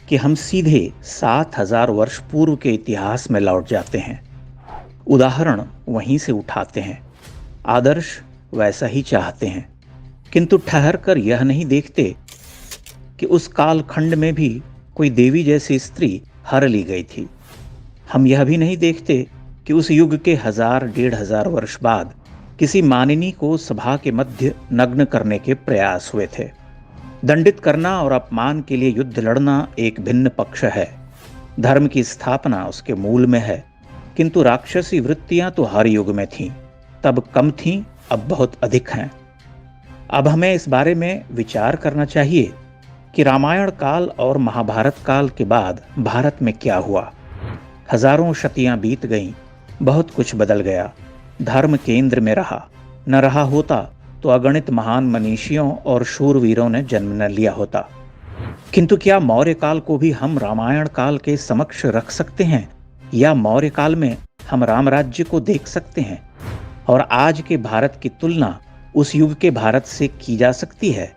कि हम सीधे 7,000 वर्ष पूर्व के इतिहास में लौट जाते हैं। उदाहरण वहीं से उठाते हैं, आदर्श वैसा ही चाहते हैं, किंतु ठहर कर यह नहीं देखते कि उस कालखंड में भी कोई देवी जैसी स्त्री हर ली गई थी। हम यह भी नहीं देखते कि उस युग के 1,000-1,500 वर्ष बाद किसी मानिनी को सभा के मध्य नग्न करने के प्रयास हुए थे। दंडित करना और अपमान के लिए युद्ध लड़ना एक भिन्न पक्ष है। धर्म की स्थापना उसके मूल में है, किंतु राक्षसी वृत्तियां तो हर युग में थीं। तब कम थीं, अब बहुत अधिक हैं। अब हमें इस बारे में विचार करना चाहिए कि रामायण काल और महाभारत काल के बाद भारत में क्या हुआ। हजारों शतियां बीत गईं, बहुत कुछ बदल गया। धर्म केंद्र में रहा, न रहा होता तो अगणित महान मनीषियों और शूरवीरों ने जन्म न लिया होता। किंतु क्या मौर्य काल को भी हम रामायण काल के समक्ष रख सकते हैं, या मौर्य काल में हम राम राज्य को देख सकते हैं? और आज के भारत की तुलना उस युग के भारत से की जा सकती है?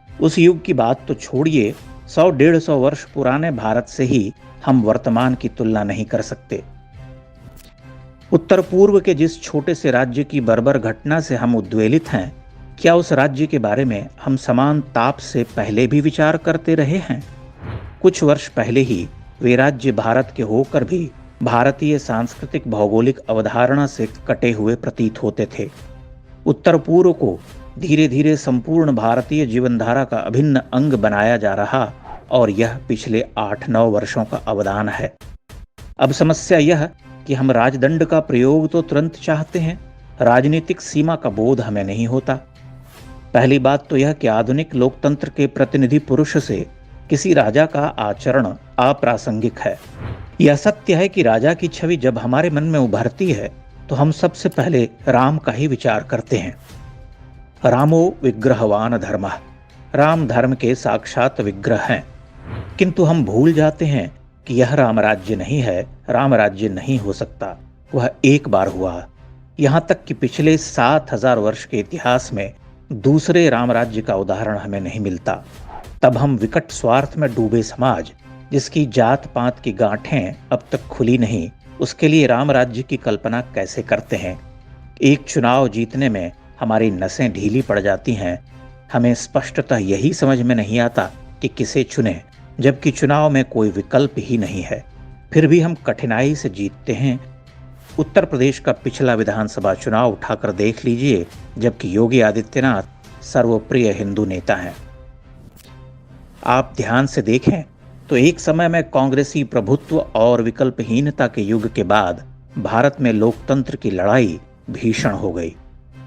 उस युग की बात तो छोड़िए, 100-150 वर्ष पुराने भारत से ही हम वर्तमान की तुलना नहीं कर सकते। उत्तर पूर्व के जिस छोटे से राज्य की बर्बर घटना से हम उद्वेलित हैं, क्या उस राज्य के बारे में हम समान ताप से पहले भी विचार करते रहे हैं? कुछ वर्ष पहले ही वे राज्य भारत के होकर भी भारतीय सांस्कृतिक भौगोलिक अवधारणा से कटे हुए प्रतीत होते थे। उत्तर पूर्व को धीरे धीरे संपूर्ण भारतीय जीवनधारा का अभिन्न अंग बनाया जा रहा, और यह पिछले 8-9 वर्षों का अवदान है। अब समस्या यह कि हम राजदंड का प्रयोग तो तुरंत चाहते हैं, राजनीतिक सीमा का बोध हमें नहीं होता। पहली बात तो यह कि आधुनिक लोकतंत्र के प्रतिनिधि पुरुष से किसी राजा का आचरण अप्रासंगिक है। यह सत्य है कि राजा की छवि जब हमारे मन में उभरती है तो हम सबसे पहले राम का ही विचार करते हैं। रामो विग्रहवान धर्मः, राम धर्म के साक्षात विग्रह हैं। किंतु हम भूल जाते हैं कि यह राम राज्य नहीं है, राम राज्य नहीं हो सकता। वह एक बार हुआ। यहाँ तक कि पिछले 7,000 वर्ष के इतिहास में दूसरे राम राज्य का उदाहरण हमें नहीं मिलता। तब हम विकट स्वार्थ में डूबे समाज, जिसकी जात पात की गांठें अब तक खुली नहीं, उसके लिए राम राज्य की कल्पना कैसे करते हैं? एक चुनाव जीतने में हमारी नसें ढीली पड़ जाती हैं। हमें स्पष्टतः यही समझ में नहीं आता कि किसे चुने, जबकि चुनाव में कोई विकल्प ही नहीं है। फिर भी हम कठिनाई से जीतते हैं। उत्तर प्रदेश का पिछला विधानसभा चुनाव उठाकर देख लीजिए, जबकि योगी आदित्यनाथ सर्वप्रिय हिंदू नेता हैं। आप ध्यान से देखें तो एक समय में कांग्रेसी प्रभुत्व और विकल्पहीनता के युग के बाद भारत में लोकतंत्र की लड़ाई भीषण हो गई।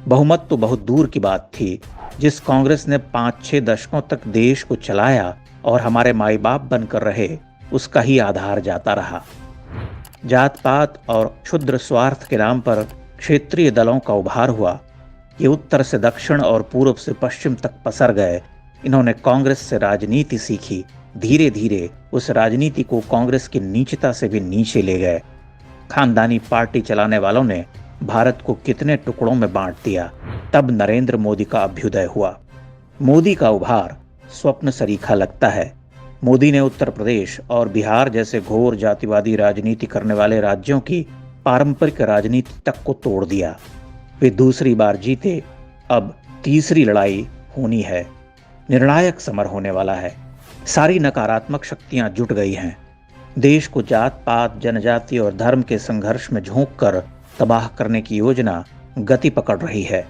बहुमत तो बहुत दूर की बात थी। जिस कांग्रेस ने 5-6 दशकों तक देश को चलाया और हमारे माई बाप बनकर रहे, उसका ही आधार जाता रहा। जात पात और क्षुद्र स्वार्थ के नाम पर क्षेत्रीय दलों का उभार हुआ। ये उत्तर से दक्षिण और पूर्व से पश्चिम तक पसर गए। इन्होंने कांग्रेस से राजनीति सीखी। धीरे धीरे उस राजनीति को कांग्रेस की नीचता से भी नीचे ले गए। खानदानी पार्टी चलाने वालों ने भारत को कितने टुकड़ों में बांट दिया। तब नरेंद्र मोदी का अभ्युदय हुआ। मोदी का उभार स्वप्न सरीखा लगता है। मोदी ने उत्तर प्रदेश और बिहार जैसे घोर जातिवादी राजनीति करने वाले राज्यों की पारंपरिक राजनीति तक को तोड़ दिया। वे दूसरी बार जीते। अब तीसरी लड़ाई होनी है। निर्णायक समर होने वाला है। सारी नकारात्मक शक्तियां जुट गई हैं। देश को जात पात, जनजाति और धर्म के संघर्ष में झोंक कर तबाह करने की योजना गति पकड़ रही है।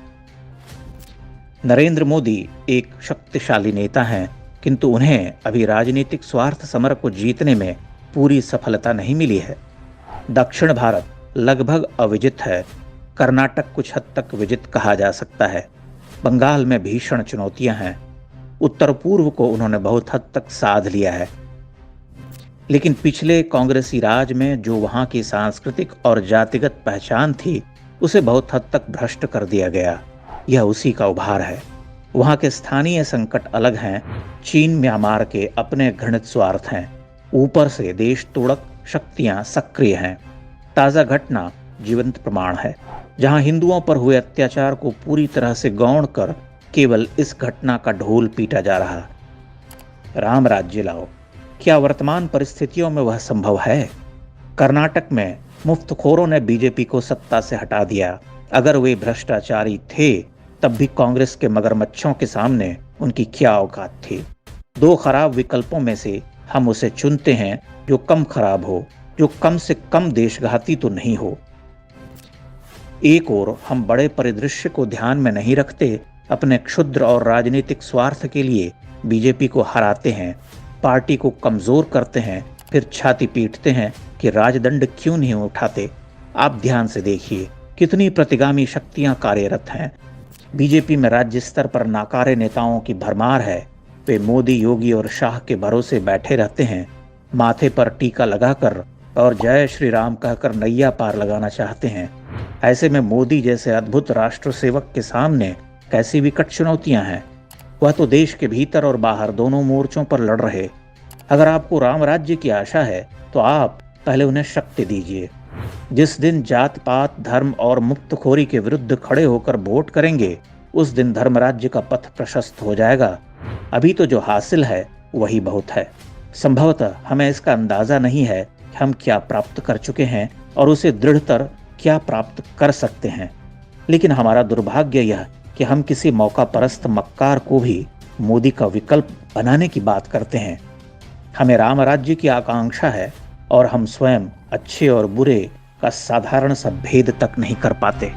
नरेंद्र मोदी एक शक्तिशाली नेता हैं, किंतु उन्हें अभी राजनीतिक स्वार्थ समर को जीतने में पूरी सफलता नहीं मिली है। दक्षिण भारत लगभग अविजित है। कर्नाटक कुछ हद तक विजित कहा जा सकता है। बंगाल में भीषण चुनौतियां हैं। उत्तर पूर्व को उन्होंने बहुत हद तक साध लिया है। लेकिन पिछले कांग्रेसी राज में जो वहां की सांस्कृतिक और जातिगत पहचान थी, उसे बहुत हद तक भ्रष्ट कर दिया गया। यह उसी का उभार है। वहां के स्थानीय संकट अलग हैं। चीन म्यांमार के अपने घृणित स्वार्थ हैं। ऊपर से देश तोड़क शक्तियां सक्रिय हैं। ताजा घटना जीवंत प्रमाण है, जहां हिंदुओं पर हुए अत्याचार को पूरी तरह से गौण कर केवल इस घटना का ढोल पीटा जा रहा। राम राज्य लाओ, क्या वर्तमान परिस्थितियों में वह संभव है? कर्नाटक में मुफ्तखोरों ने बीजेपी को सत्ता से हटा दिया। अगर वे भ्रष्टाचारी थे, तब भी कांग्रेस के मगरमच्छों के सामने उनकी क्या औकात थी? दो खराब विकल्पों में से हम उसे चुनते हैं जो कम खराब हो, जो कम से कम देशघाती तो नहीं हो। एक ओर हम बड़े परिदृश्य को ध्यान में नहीं रखते, अपने क्षुद्र और राजनीतिक स्वार्थ के लिए बीजेपी को हराते हैं, पार्टी को कमजोर करते हैं, फिर छाती पीटते हैं कि राजदंड क्यों नहीं उठाते। आप ध्यान से देखिए कितनी प्रतिगामी शक्तियां कार्यरत हैं। बीजेपी में राज्य स्तर पर नाकारे नेताओं की भरमार है। वे मोदी, योगी और शाह के भरोसे बैठे रहते हैं, माथे पर टीका लगाकर और जय श्री राम कहकर नैया पार लगाना चाहते हैं। ऐसे में मोदी जैसे अद्भुत राष्ट्र सेवक के सामने कैसी विकट चुनौतियां हैं। वह तो देश के भीतर और बाहर दोनों मोर्चों पर लड़ रहे। अगर आपको राम राज्य की आशा है तो आप पहले उन्हें शक्ति दीजिए। जिस दिन जात पात, धर्म और मुक्तखोरी के विरुद्ध खड़े होकर वोट करेंगे, उस दिन धर्म राज्य का पथ प्रशस्त हो जाएगा। अभी तो जो हासिल है वही बहुत है। संभवतः हमें इसका अंदाजा नहीं है कि हम क्या प्राप्त कर चुके हैं और उसे दृढ़तर क्या प्राप्त कर सकते हैं। लेकिन हमारा दुर्भाग्य यह कि हम किसी मौका परस्त मक्कार को भी मोदी का विकल्प बनाने की बात करते हैं। हमें राम राज्य की आकांक्षा है और हम स्वयं अच्छे और बुरे का साधारण सा भेद तक नहीं कर पाते।